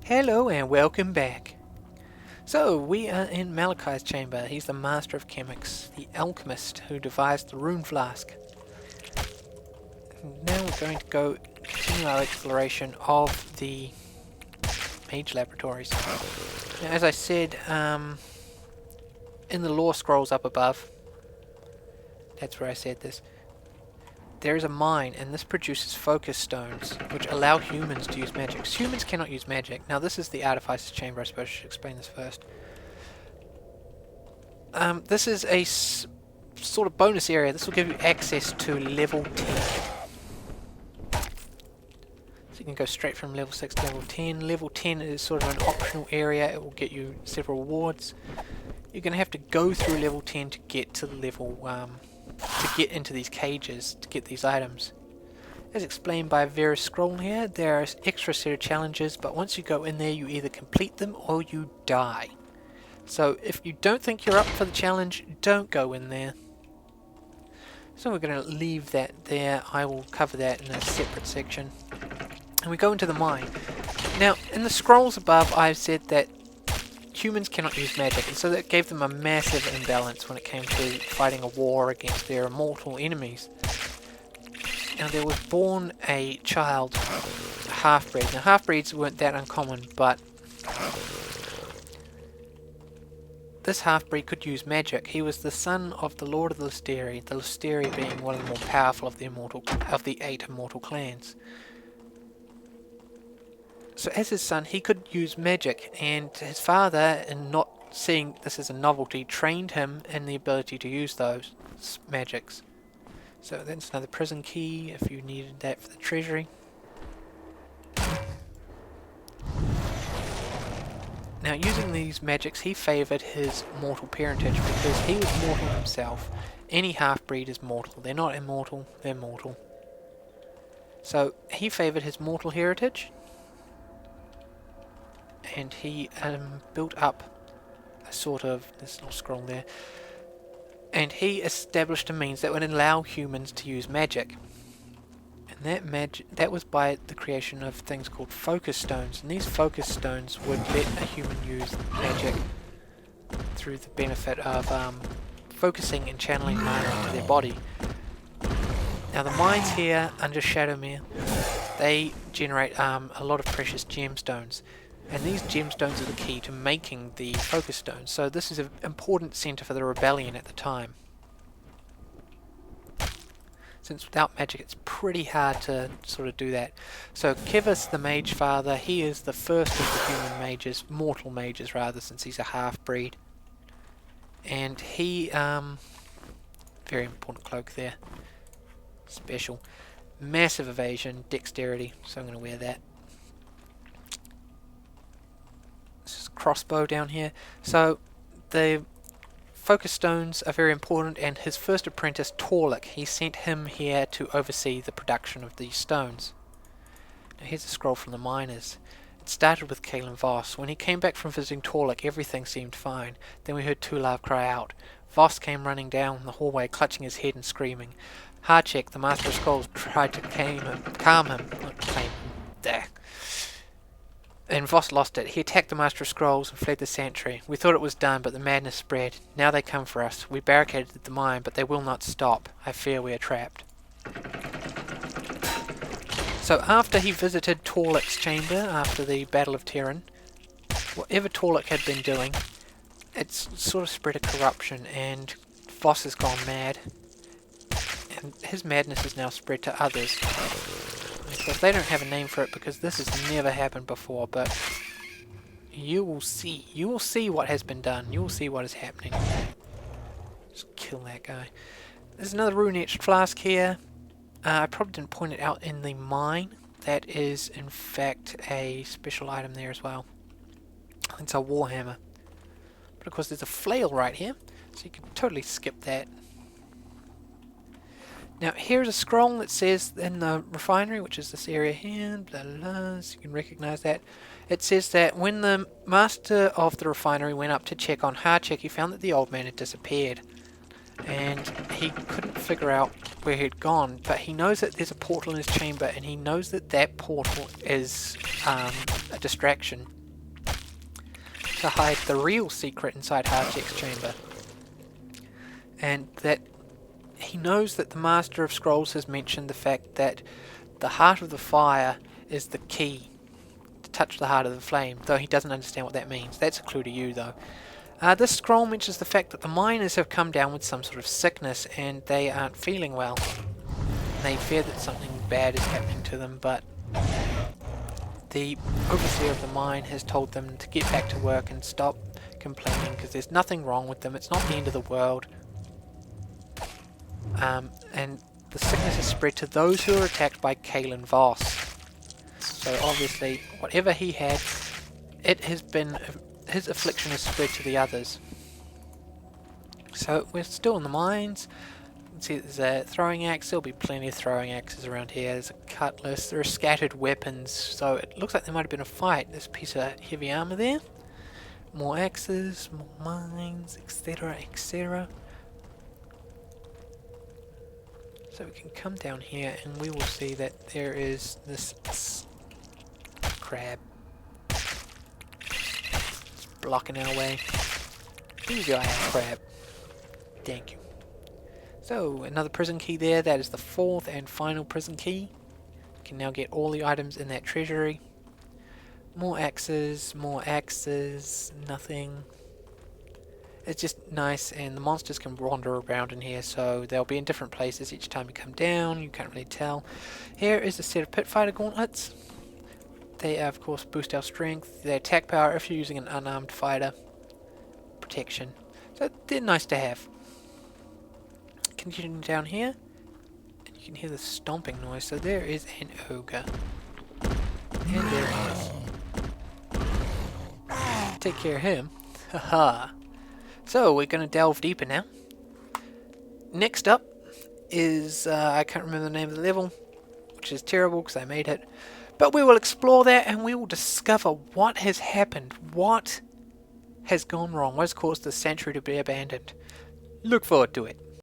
Hello and welcome back. So, we are in Malachi's chamber. He's the master of chemics, the alchemist who devised the rune flask. And now we're going to go continue our exploration of the mage laboratories. Now, as I said, in the lore scrolls up above, that's where I said this, there is a mine, and this produces focus stones, which allow humans to use magic. Humans cannot use magic. Now, this is the Artificer's Chamber. I suppose I should explain this first. This is a sort of bonus area. This will give you access to level 10. So you can go straight from level 6 to level 10. Level 10 is sort of an optional area. It will get you several rewards. You're going to have to go through level 10 to get to the level... to get into these cages, to get these items. As explained by Vera's scroll here, there are extra set of challenges, but once you go in there you either complete them or you die. So if you don't think you're up for the challenge, don't go in there. So we're going to leave that there. I will cover that in a separate section. And we go into the mine. Now, in the scrolls above I've said that humans cannot use magic, and so that gave them a massive imbalance when it came to fighting a war against their immortal enemies. Now there was born a child, a half-breed. Now half-breeds weren't that uncommon, but this half-breed could use magic. He was the son of the Lord of the Lysteri being one of the more powerful of the 8 immortal clans. So as his son, he could use magic, and his father, in not seeing this as a novelty, trained him in the ability to use those magics. So that's another prison key if you needed that for the treasury. Now, using these magics, he favoured his mortal parentage because he was mortal himself. Any half-breed is mortal. They're not immortal, they're mortal. So he favoured his mortal heritage, and he built up a sort of, this little scroll there, and he established a means that would allow humans to use magic. And that was by the creation of things called focus stones, and these focus stones would let a human use magic through the benefit of focusing and channeling mana into their body. Now the mines here under Shadowmere, they generate a lot of precious gemstones. And these gemstones are the key to making the focus stones. So this is an important centre for the rebellion at the time. Since without magic it's pretty hard to sort of do that. So Kivas, the mage father, he is the first of the human mages, mortal mages rather, since he's a half-breed. And he, very important cloak there. Special. Massive evasion, dexterity, so I'm going to wear that. Crossbow down here. So the focus stones are very important, and his first apprentice Torlik, he sent him here to oversee the production of these stones. Now here's a scroll from the miners. It started with Kalen Voss. When he came back from visiting Torlik, everything seemed fine. Then we heard Tulav cry out. Voss came running down the hallway, clutching his head and screaming. Harchek, the master of scrolls, tried to calm him. And Voss lost it. He attacked the Master of Scrolls and fled the sanctuary. We thought it was done, but the madness spread. Now they come for us. We barricaded the mine, but they will not stop. I fear we are trapped. So after he visited Torlik's chamber, after the Battle of Terran, whatever Torlik had been doing, it's sort of spread a corruption, and Voss has gone mad. And his madness is now spread to others. Of course, they don't have a name for it because this has never happened before, but you will see. You will see what has been done. You will see what is happening. Just kill that guy. There's another rune-etched flask here. I probably didn't point it out in the mine. That is, in fact, a special item there as well. It's a warhammer. But of course, there's a flail right here, so you can totally skip that. Now here's a scroll that says in the refinery, which is this area here, blah, blah, blah, so you can recognize that. It says that when the master of the refinery went up to check on Harchek, he found that the old man had disappeared. And he couldn't figure out where he'd gone, but he knows that there's a portal in his chamber, and he knows that that portal is a distraction. to hide the real secret inside Harchek's chamber. And that he knows that the Master of Scrolls has mentioned the fact that the heart of the fire is the key to touch the heart of the flame, though he doesn't understand what that means. That's a clue to you, though. This scroll mentions the fact that the miners have come down with some sort of sickness and they aren't feeling well. They fear that something bad is happening to them, but the overseer of the mine has told them to get back to work and stop complaining because there's nothing wrong with them. It's not the end of the world. And the sickness has spread to those who are attacked by Kalen Voss. So obviously, whatever he had, it has been, his affliction has spread to the others. So we're still in the mines. You can see there's a throwing axe. There'll be plenty of throwing axes around here. There's a cutlass. There are scattered weapons. So it looks like there might have been a fight. There's a piece of heavy armor there. More axes, more mines, etc., etc. So we can come down here and we will see that there is this crab. It's blocking our way. Easy, I have crab. Thank you. So, another prison key there. That is the fourth and final prison key. You can now get all the items in that treasury. More axes, nothing. It's just nice, and the monsters can wander around in here, so they'll be in different places each time you come down. You can't really tell. Here is a set of pit fighter gauntlets. They, of course, boost our strength, their attack power if you're using an unarmed fighter. Protection. So they're nice to have. Continuing down here, and you can hear the stomping noise. So there is an ogre. And there he is. Take care of him. Haha. So we're going to delve deeper now. Next up is, I can't remember the name of the level, which is terrible because I made it. But we will explore that and we will discover what has happened, what has gone wrong, what has caused the sanctuary to be abandoned. Look forward to it.